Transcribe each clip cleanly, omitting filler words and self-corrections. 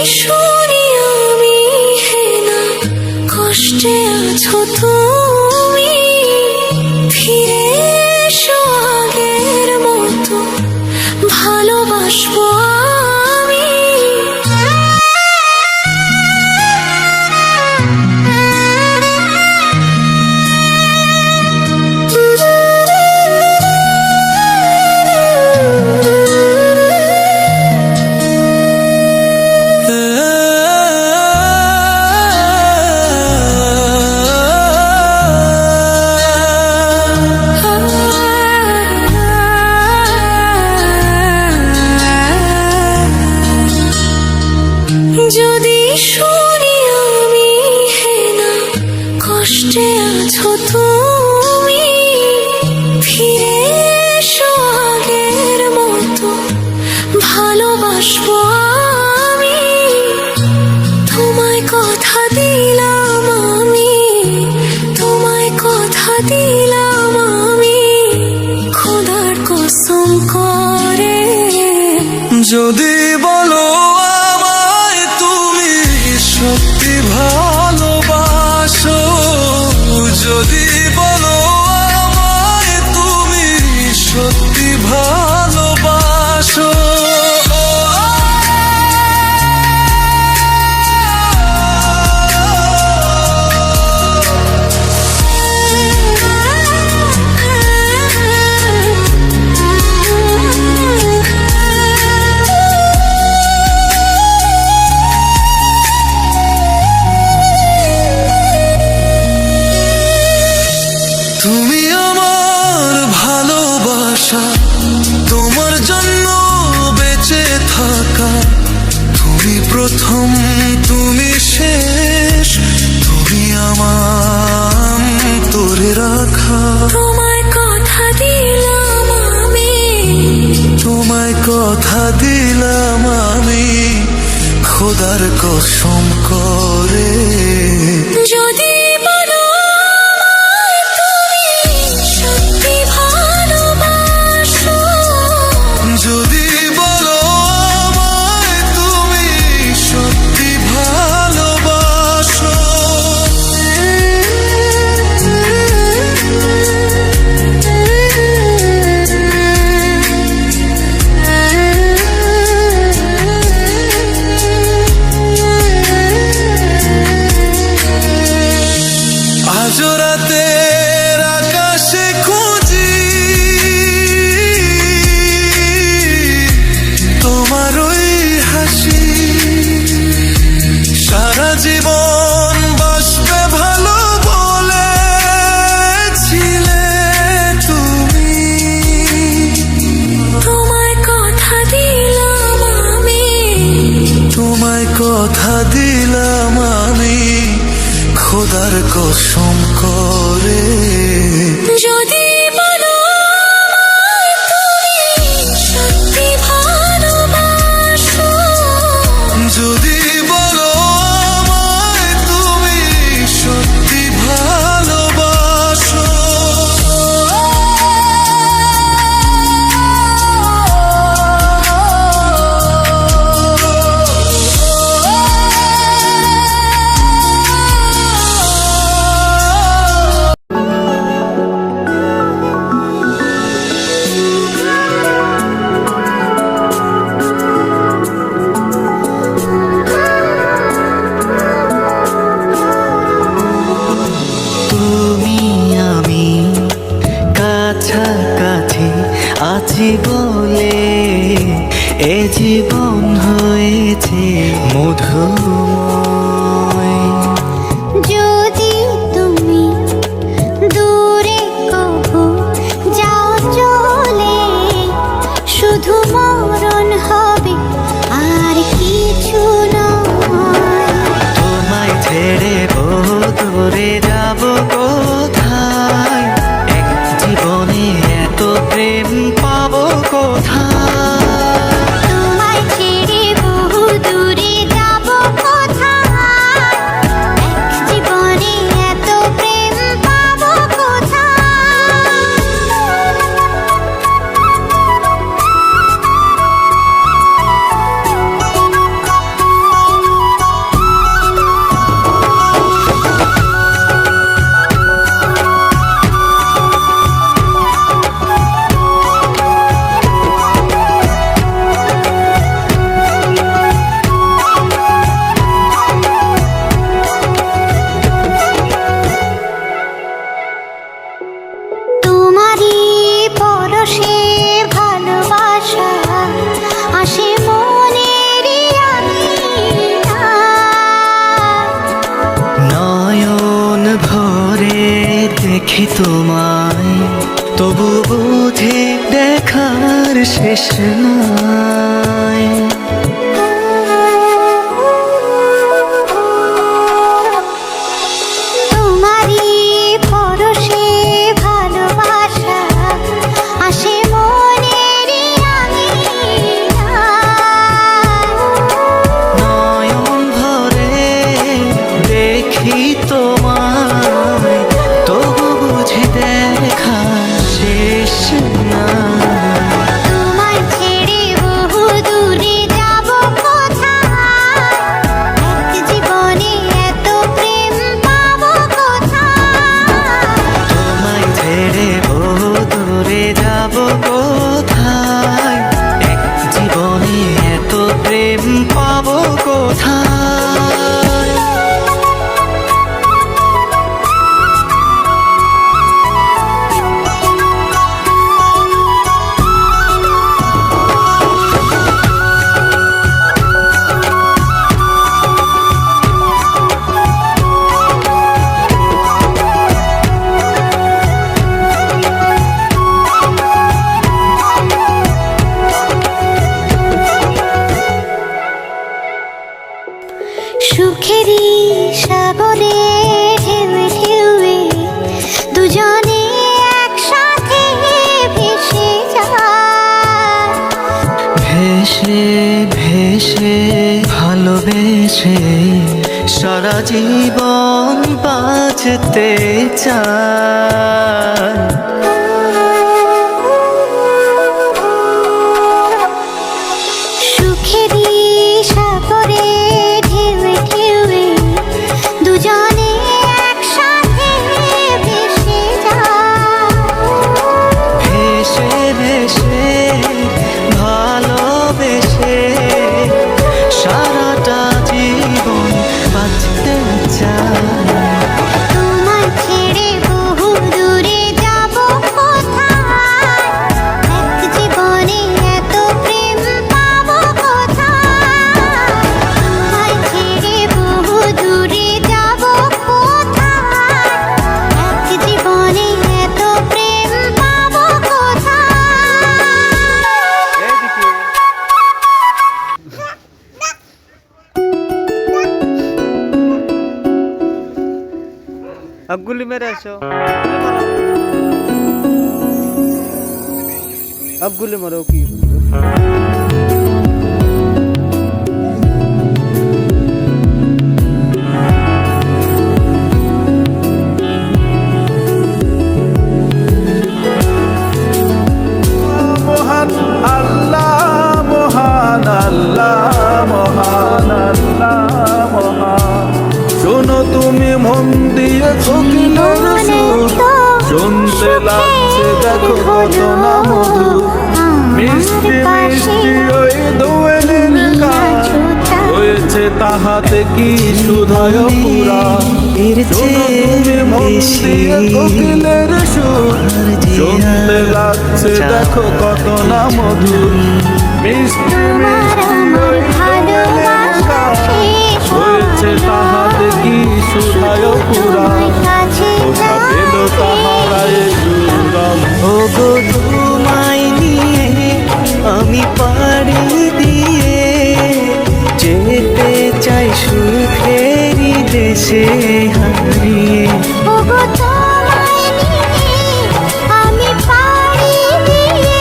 শুনি আমি হেনা কষ্টে আছো তুমি, ফিরে এসো আগের মতো ভালোবাসবো আমি। যদি শুনি আমি হেনা কষ্টে আছো তুমি, ফিরে এসো আগের মতো ভালোবাসবো আমি। তোমায় কথা দিলাম আমি, তোমায় কথা দিলাম আমি, খোদার কসম করে। যদি বলো আমায় তুমি সত্যি ভালোবাসো, যদি বলো আমায় তুমি সত্যি ভালোবাসো, তুমি আমার ভালোবাসা, তোমার জন্য বেঁচে থাকা, তুমি প্রথম তুমি শেষ, তুমি আমার তোরে রাখা। তোমায় কথা দিলাম আমি, তোমায় কথা দিলাম আমি, খোদার কসম করে। যদি বলো আমায় তুমি সত্যি ভালোবাসো, যদি বলো আমায় তুমি সত্যি ভালোবাসো, আজ রাতের আকাশে খুঁজি তোমার ওই হাসি, সারা জীবন বাসবে ভালো বলেছিলে তুমি। তোমায় কথা দিলাম আমি, তোমায় কথা দিলাম আমি, খোদার কসম করে। যদি বলো আমায় তুমি সত্যি ভালোবাসো, যদি বলো আমায় তুমি সত্যি ভালোবাসো, দেখি তোমায়, তবু বুঝি দেখার শেষ নাই। তোমারই পরশে ভালোবাসা আসে মনেরই আঙিনায়। নয়ন ভরে দেখি তোমায়, তবু বুঝি দেখা শেষ নাই। তোমায় ছেড়ে বহু দূরে যাব কোথায়, এক জীবনে এত প্রেম পাবো কোথায়। তোমায় ছেড়ে বহু দূরে যাব কোথায়, এক জীবনে এত প্রেম পাবো কোথায়। সুখেরই সাগরে ঢেউয়ে ঢেউয়ে দুজনে একসাথে ভেসে যায়। ভেসে ভেসে ভালোবেসে সারা জীবন বাঁচতে চায়। সুখেরই সাগরে ঢেউয়ে ঢেউয়ে দুজনে একসাথে ভেসে যায়। ভেসে ভেসে ভালোবেসে সারাটা জীবন বাঁচতে চায়। তোমায় ছেড়ে বহু দূরে যাব কোথায়, এক জীবনে এত প্রেম পাবো কোথায়। তোমায় ছেড়ে বহু দূরে যাব কোথায়, এক জীবনে এত প্রেম পাবো কোথায়। अब गुल्ली मेरे असो अब गुल्ली मरो की মহান আল্লাহ, মহান আল্লাহ, মহান আল্লাহ, মহান। শোনো তুমি মন দিয়ে কোকিলের সুর, শুনতে লাগছে দেখো কত না মধু। মিষ্টি মিষ্টি ওই দোয়েলের গান, হয়েছে তাহাতে কি সুধায় পুরা। শোনো তুমি মন দিয়ে কোকিলের সুর, শুনতে লাগছে দেখো কত না মধু। মিষ্টি মিষ্টি ওই দোয়েলের গান, হয়েছে তাহাতে কি সুধায় পুরা। কোথা পেল তাহারায় সুরম। ও গো তোমায় নিয়ে আমি পাড়ি দিয়ে যেতে চাই সুখেরই দেশে হারিয়ে। ওগো তোমায় নিয়ে আমি পাড়ি দিয়ে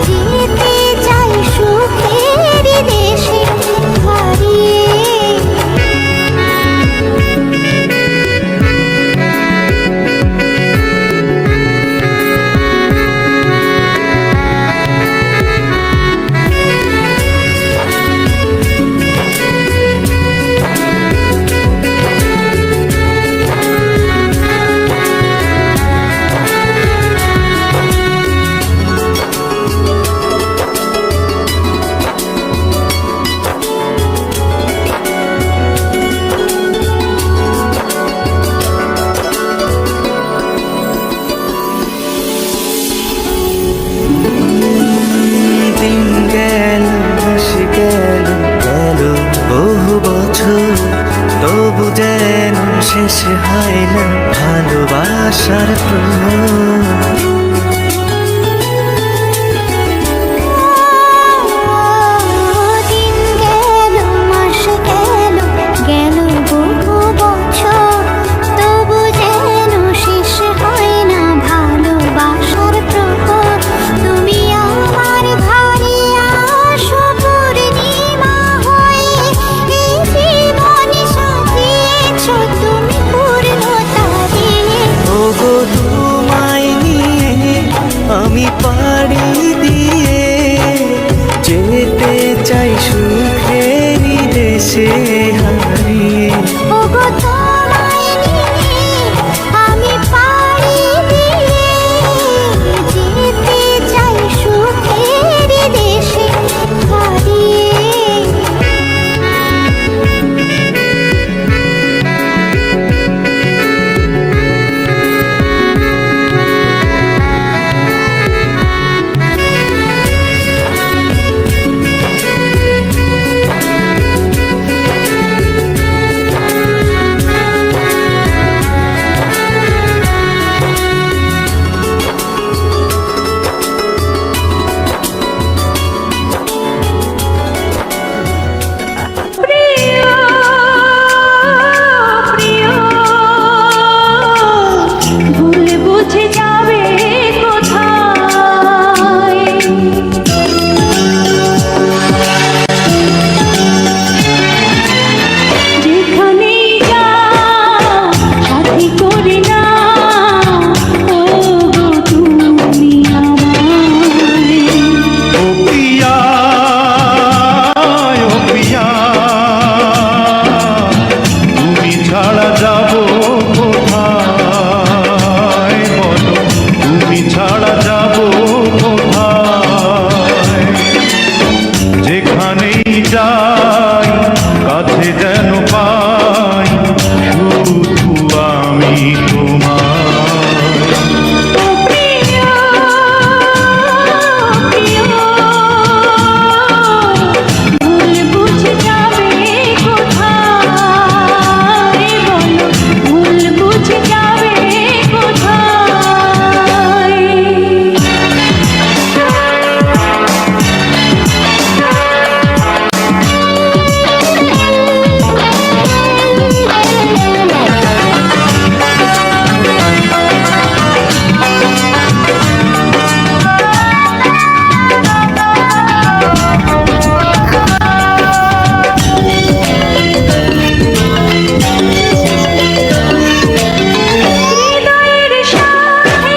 যেতে চাই সুখের দেশে হারিয়ে। শেষ হয় না ভালোবাসার প্রমাণ। দিন গেল মাস গেল গেল বহু বছর, তবু যেন শেষ হয় না ভালোবাসার প্রহর। তুমি আমার ঘরে আসো পূর্ণিমা হয়ে, এই জীবন সাজিয়েছ তুমি পূর্ণতা দিয়ে। ওগো তোমায় নিয়ে আমি পাড়ি দিয়ে যেতে চাই সুখেরই দেশে হারিয়ে। ওগো তোমায় নিয়ে আমি পাড়ি দিয়ে যেতে চাই সুখের দেশে হারিয়ে। ভুল বুঝে যাবে কোথায়, যেখানেই যাও সাথী করে না ও গো তুমি আমায়। ও প্রিয়া, ও প্রিয়া, তুমি ছাড়া যাব কোথায় বলো, তুমি ছাড়া যাব কোথায়? যেখানেই যাই কাছে যেন পাই শুধু আমি তোমায়। ও প্রিয় প্রিয়, ভুল বুঝে যাবে কোথায় বলো, ভুল বুঝে যাবে কোথায়। হৃদয়ের সাথে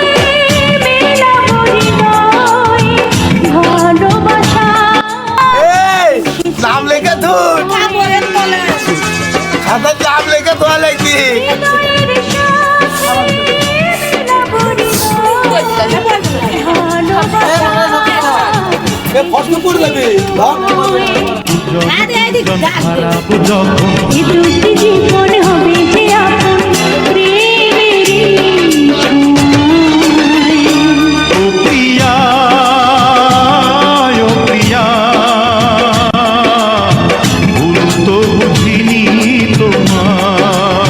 মেলাবো হৃদয়, ভালোবাসা নাম লেখা ধুর খাতার নাম লেখা ধোয়া লাগছি। হৃদয়ের সাথে মেলাবো হৃদয়, ভালোবাসা প্রশ্ন করে যাবে খারাপ যখন এ দুটি জীবন হবে যে আপন প্রেমেরই সময়। ও প্রিয়া, ও প্রিয়া, ভুল তো বুঝিনি তোমায়,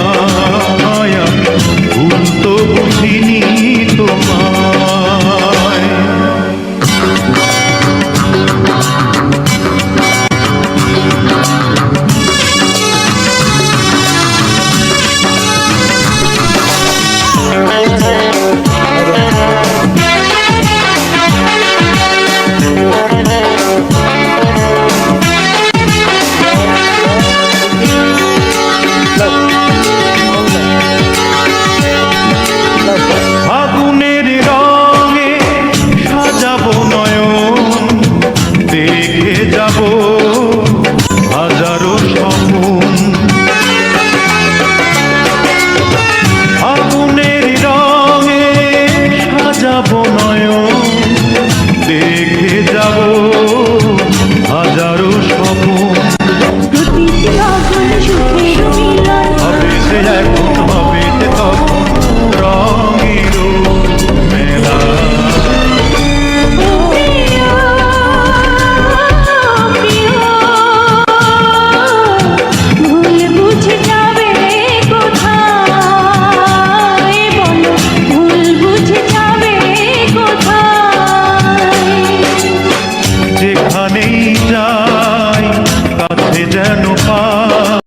ভুল তো বুঝিনি তোমায়। ফাগুনের রঙে সাজাবো নয়ন, দেখে যাব হাজারো স্বপ্ন